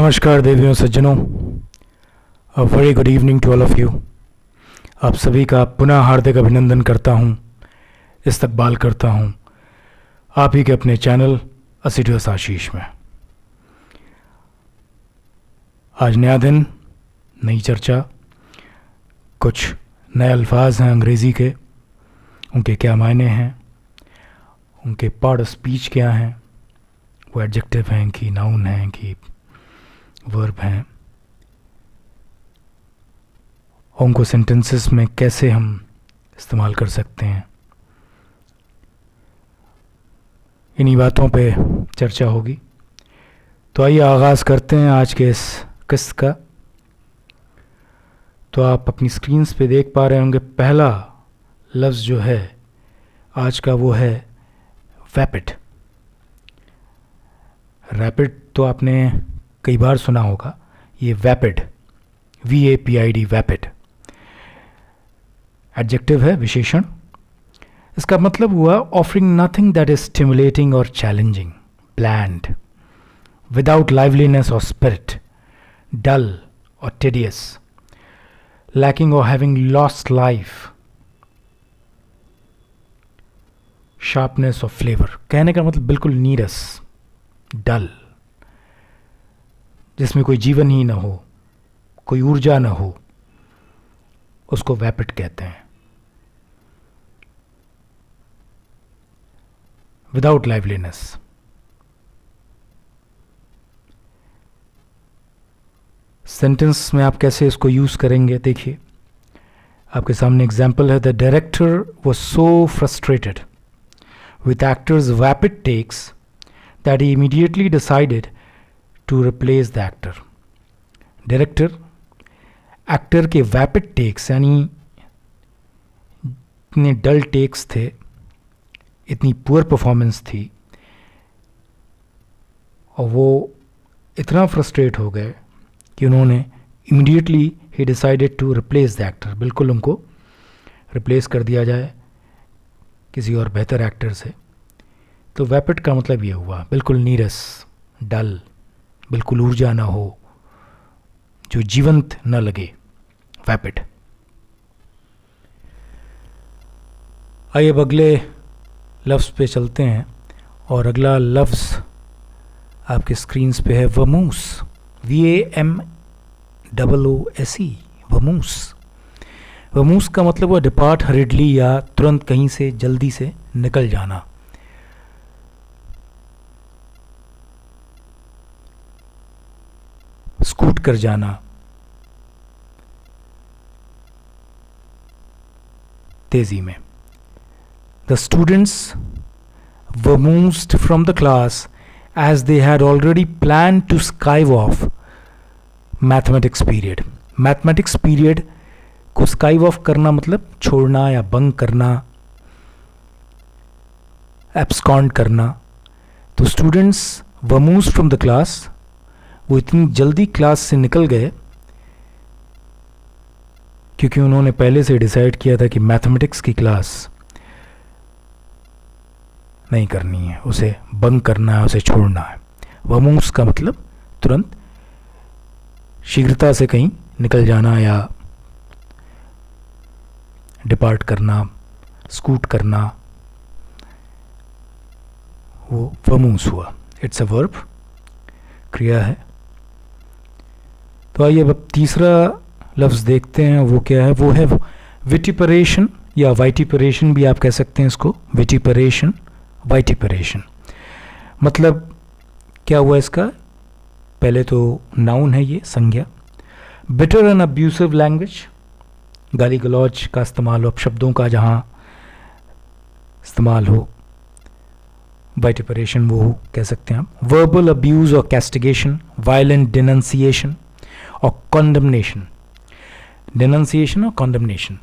नमस्कार देवियों सज्जनों, a very good evening to all of you. आप सभी का पुनः हार्दिक अभिनंदन करता हूं, इस्तकबाल करता हूं आप ही के अपने चैनल असिडुअस आशीष में। आज नया दिन, नई चर्चा, कुछ नए अल्फाज हैं अंग्रेज़ी के, उनके क्या मायने हैं, उनके पार्ट ऑफ स्पीच क्या हैं, वो एडजेक्टिव हैं कि नाउन हैं कि वर्ब हैं, उनको सेंटेंसेस में कैसे हम इस्तेमाल कर सकते हैं, इन्हीं बातों पे चर्चा होगी। तो आइए आगाज़ करते हैं आज के इस किस्त का। तो आप अपनी स्क्रीन्स पे देख पा रहे होंगे, पहला लफ्ज़ जो है आज का वो है वैपिड। रैपिड तो आपने कई बार सुना होगा, ये वैपिड, VAPID, वैपिड एडजेक्टिव है, विशेषण। इसका मतलब हुआ offering nothing that is stimulating और चैलेंजिंग, ब्लैंड, विदाउट लाइवलीनेस और स्पिरिट, डल और टेडियस, लैकिंग और हैविंग लॉस्ट लाइफ, शार्पनेस और फ्लेवर। कहने का मतलब बिल्कुल नीरस, डल, जिसमें कोई जीवन ही ना हो, कोई ऊर्जा ना हो, उसको वैपिड कहते हैं। Without liveliness. सेंटेंस में आप कैसे इसको यूज करेंगे, देखिए आपके सामने एग्जाम्पल है। The director was so frustrated with actors' vapid takes that he immediately decided to replace the actor. Director actor के वैपिड टेक्स, यानी इतने डल टेक्स थे, इतनी पुअर परफॉर्मेंस थी, और वो इतना फ्रस्ट्रेट हो गए कि उन्होंने इमीडिएटली ही decided to replace the actor, बिल्कुल उनको रिप्लेस कर दिया जाए किसी और बेहतर एक्टर से। तो वैपिड का मतलब ये हुआ बिल्कुल नीरस, डल, बिल्कुल ऊर्जा ना हो, जो जीवंत न लगे, वैपिड। आइए अब अगले लफ्ज़ पे चलते हैं, और अगला लफ्ज़ आपके स्क्रीन्स पे है वमूस, VAMOOSE, वमूस। वमूस का मतलब हुआ डिपार्ट हरिडली, या तुरंत कहीं से जल्दी से निकल जाना। स्कूट कर जाना, तेजी में। The students vamoosed from the class as they had already plan to skive off mathematics period. Mathematics period को स्काइव ऑफ करना मतलब छोड़ना या बंक करना, एब्सकॉन्ड करना। तो स्टूडेंट्स वमूज फ्रॉम द क्लास, वो इतनी जल्दी क्लास से निकल गए क्योंकि उन्होंने पहले से डिसाइड किया था कि मैथमेटिक्स की क्लास नहीं करनी है, उसे बंक करना है, उसे छोड़ना है। वमूज का मतलब तुरंत शीघ्रता से कहीं निकल जाना या डिपार्ट करना, स्कूट करना, वो वमूस हुआ। इट्स अ वर्ब, क्रिया है। तो आइए अब तीसरा लफ्ज़ देखते हैं, वो क्या है। वो है विटिपरेशन, या वाइटिपरेशन भी आप कह सकते हैं इसको। विटिपरेशन, वाइटिपरेशन मतलब क्या हुआ इसका। पहले तो नाउन है ये, संज्ञा। बिटर एंड अब्यूसिव लैंग्वेज, गाली गलौज का इस्तेमाल हो, शब्दों का जहाँ इस्तेमाल हो, वाइटिपरेशन वो कह सकते हैं आप। वर्बल अब्यूज और कैस्टिगेशन, वायलेंट डिनंसिएशन और कॉन्डमनेशन। डिनंसिएशन और कॉन्डमनेशन,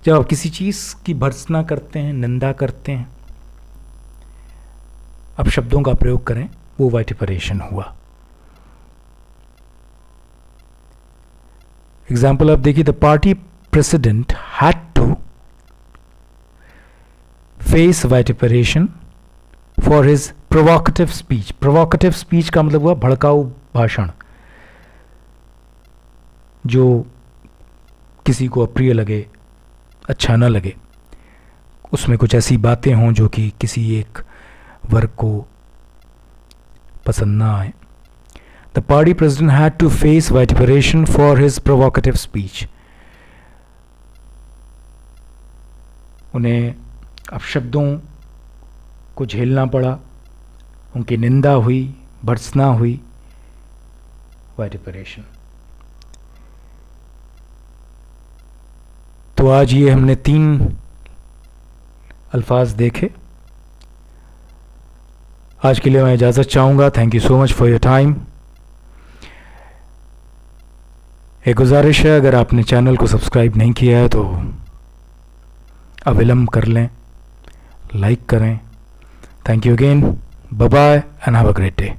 जब आप किसी चीज़ की भर्त्सना करते हैं, निंदा करते हैं, अब शब्दों का प्रयोग करें, वो वाइटिपरेशन हुआ। एग्जाम्पल आप देखिए। The party president had to face vituperation for his provocative speech. Provocative speech का मतलब हुआ भड़काऊ भाषण, जो किसी को अप्रिय लगे, अच्छा न लगे, उसमें कुछ ऐसी बातें हों जो कि किसी एक वर्ग को पसंद ना आए। The party president had to face vituperation for his provocative speech. उन्हें अपशब्दों को झेलना पड़ा, उनकी निंदा हुई, भर्त्सना हुई, वाइटिपरेशन। तो आज ये हमने 3 अल्फाज देखे। आज के लिए मैं इजाज़त चाहूँगा। Thank you so much for your time. एक गुजारिश है, अगर आपने चैनल को सब्सक्राइब नहीं किया है तो अविलंब कर लें, लाइक करें। Thank you again, bye bye and have a great day.